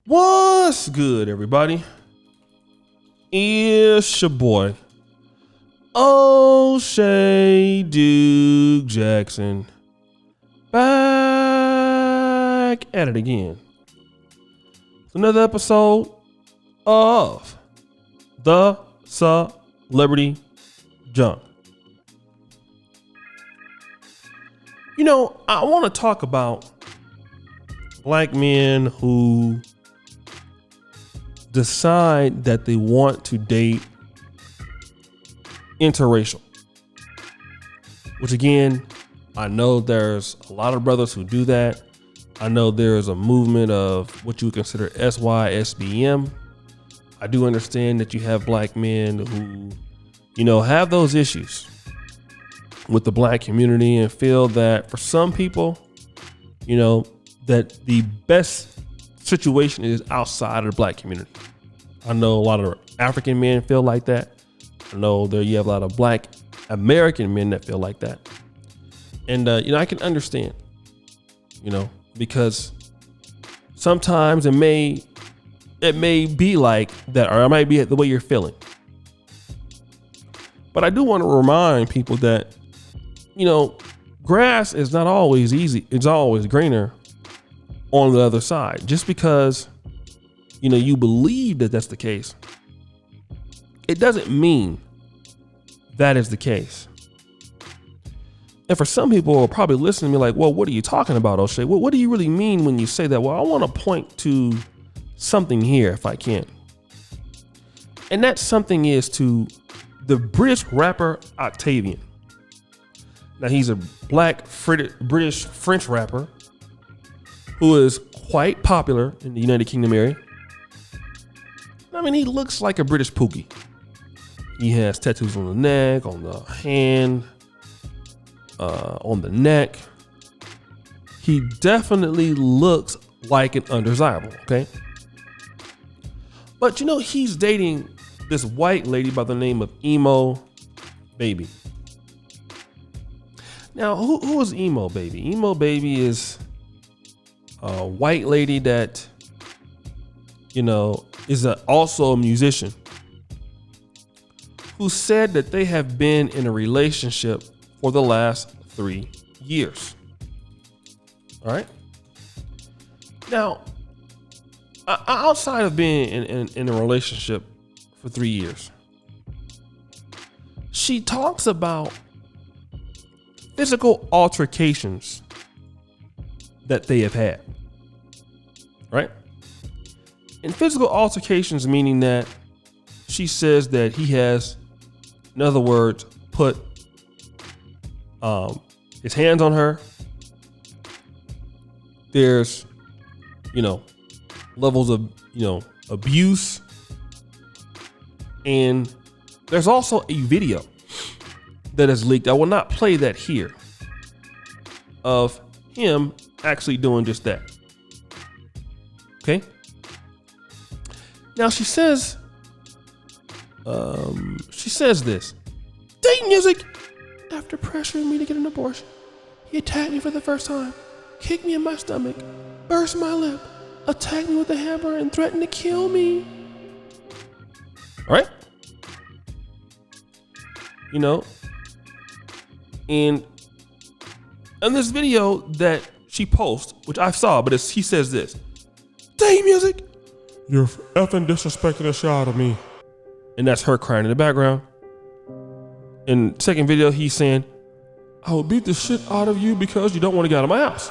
What's good, everybody? It's your boy, O'Shea Duke Jackson, back at it again. It's another episode of the Celebrity Junk. You know, I want to talk about black men who decide that they want to date interracial, which again, I know there's a lot of brothers who do that. I know there's a movement of what you would consider SYSBM. I do understand that you have black men who, have those issues with the black community and feel that for some people, that the best situation is outside of the black community. I know a lot of African men feel like that. I know there you have a lot of black American men that feel like that. And, I can understand, because sometimes it may be like that, or it might be the way you're feeling. But I do want to remind people that, grass is not always easy. It's always greener on the other side. Just because, you believe that that's the case, it doesn't mean that is the case. And for some people who are probably listening to me like, well, what are you talking about, O'Shea? What do you really mean when you say that? Well, I want to point to something here if I can. And that something is to the British rapper Octavian. Now, he's a black British French rapper who is quite popular in the United Kingdom area. I mean, he looks like a British Pookie. He has tattoos on the neck, on the hand, on the neck. He definitely looks like an undesirable, okay? But he's dating this white lady by the name of Emo Baby. Now, who is Emo Baby? Emo Baby is a white lady that, is also a musician who said that they have been in a relationship for the last 3 years. All right. Now, outside of being in a relationship for 3 years, she talks about physical altercations that they have had. Right? And physical altercations meaning that she says that he has, in other words, put his hands on her. There's, levels of, abuse. And there's also a video that is leaked. I will not play that here, of him actually doing just that. Okay. Now she says this. Date music. After pressuring me to get an abortion, he attacked me for the first time, kicked me in my stomach, burst my lip, attacked me with a hammer, and threatened to kill me. All right. And in this video that she posts, which I saw, but he says this. Date music. You're effing disrespecting the shit out of me. And that's her crying in the background. In the second video, he's saying, I will beat the shit out of you because you don't want to get out of my house.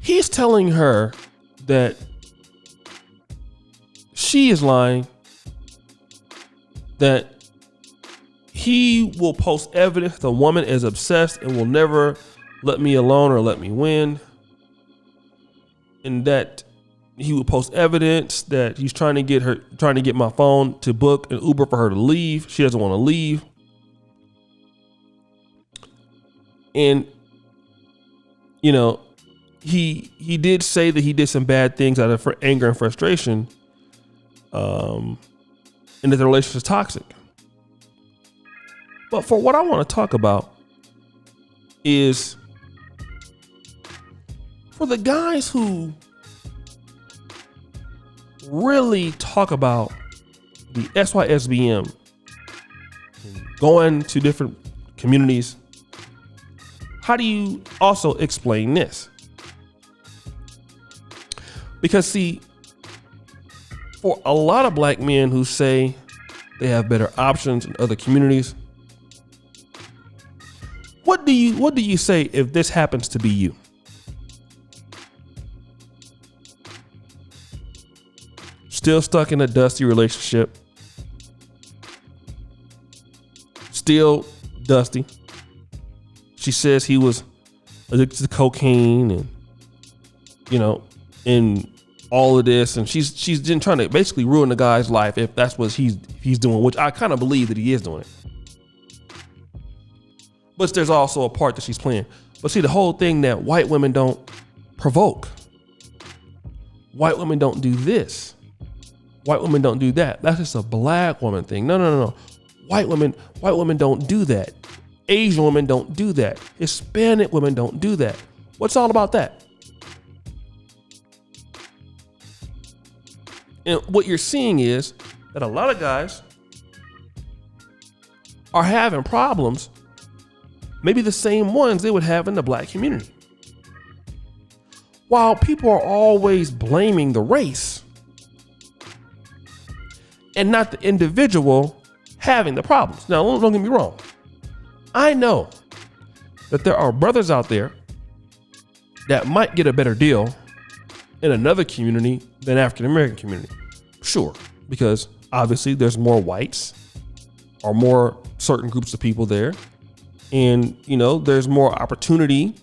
He's telling her that she is lying, that he will post evidence the woman is obsessed and will never let me alone or let me win. And that he would post evidence that he's trying to get my phone to book an Uber for her to leave. She doesn't want to leave. And, he did say that he did some bad things out of anger and frustration. And that the relationship is toxic. But for what I want to talk about is for the guys who really talk about the SYSBM going to different communities, how do you also explain this? Because see, for a lot of black men who say they have better options in other communities, what do you say if this happens to be you? Still stuck in a dusty relationship. Still dusty. She says he was addicted to cocaine and, and all of this. And she's been trying to basically ruin the guy's life if that's what he's doing, which I kind of believe that he is doing it. But there's also a part that she's playing. But see, the whole thing that white women don't provoke. White women don't do this. White women don't do that. That's just a black woman thing. No. White women don't do that. Asian women don't do that. Hispanic women don't do that. What's all about that? And what you're seeing is that a lot of guys are having problems, maybe the same ones they would have in the black community. While people are always blaming the race and not the individual having the problems. Now, don't get me wrong. I know that there are brothers out there that might get a better deal in another community than African American community. Sure, because obviously there's more whites or more certain groups of people there. And, there's more opportunity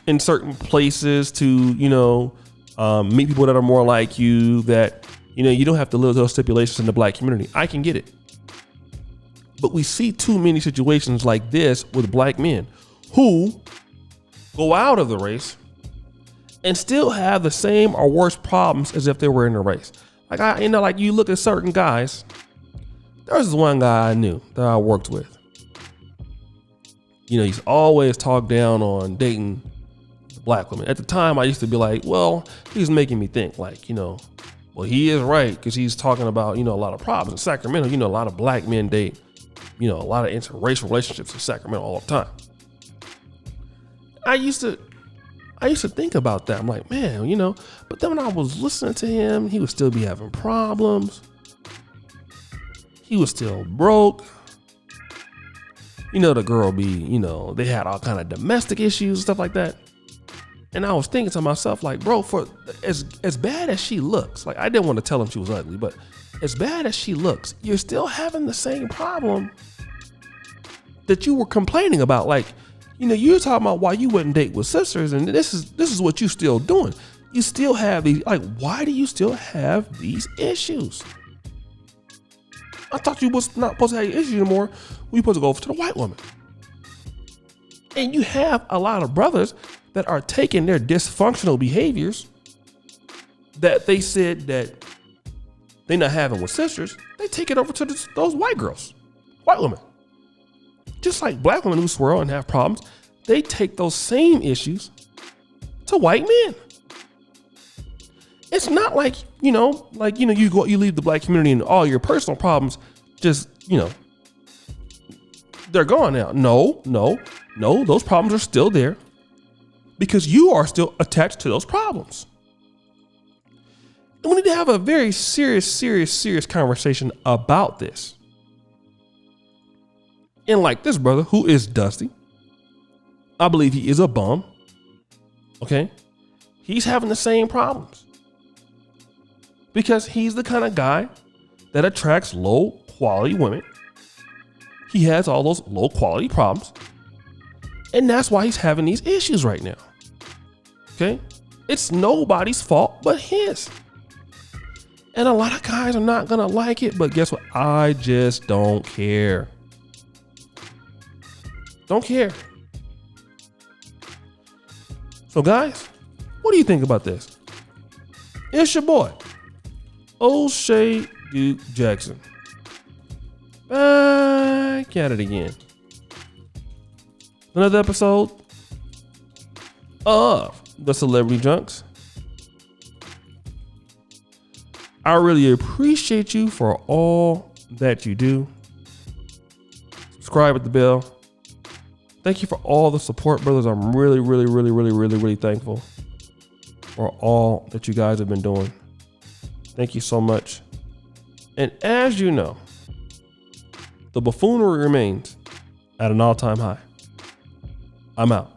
in certain places to, meet people that are more like you, that, you don't have to live those stipulations in the black community. I can get it. But we see too many situations like this with black men who go out of the race and still have the same or worse problems as if they were in the race. Like you look at certain guys. There was this one guy I knew that I worked with. He's always talked down on dating black women. At the time, I used to be like, well, he's making me think well, he is right, because he's talking about, a lot of problems in Sacramento. A lot of black men date, a lot of interracial relationships in Sacramento all the time. I used to think about that. I'm like, man, but then when I was listening to him, he would still be having problems. He was still broke. The girl be, they had all kind of domestic issues, stuff like that. And I was thinking to myself, like, bro, for as bad as she looks, like, I didn't want to tell him she was ugly, but as bad as she looks, you're still having the same problem that you were complaining about. Like, you're talking about why you wouldn't date with sisters, and this is what you still doing. You still have these, like, why do you still have these issues? I thought you was not supposed to have issues anymore. We supposed to go over to the white woman. And you have a lot of brothers that are taking their dysfunctional behaviors that they said that they're not having with sisters. They take it over to those white girls, white women. Just like black women who swirl and have problems, they take those same issues to white men. It's not like, you leave the black community and all your personal problems just, they're gone now. No, those problems are still there because you are still attached to those problems. And we need to have a very serious conversation about this. And like this brother who is dusty, I believe he is a bum. Okay. He's having the same problems because he's the kind of guy that attracts low quality women. He has all those low quality problems. And that's why he's having these issues right now. Okay. It's nobody's fault but his. And a lot of guys are not going to like it, but guess what? I just don't care. Don't care. So guys, what do you think about this? It's your boy, O'Shea Duke Jackson. Back at it again. Another episode of the Celebrity Junks. I really appreciate you for all that you do. Subscribe with the bell. Thank you for all the support, brothers. I'm really thankful for all that you guys have been doing. Thank you so much. And as you know, the buffoonery remains at an all-time high. I'm out.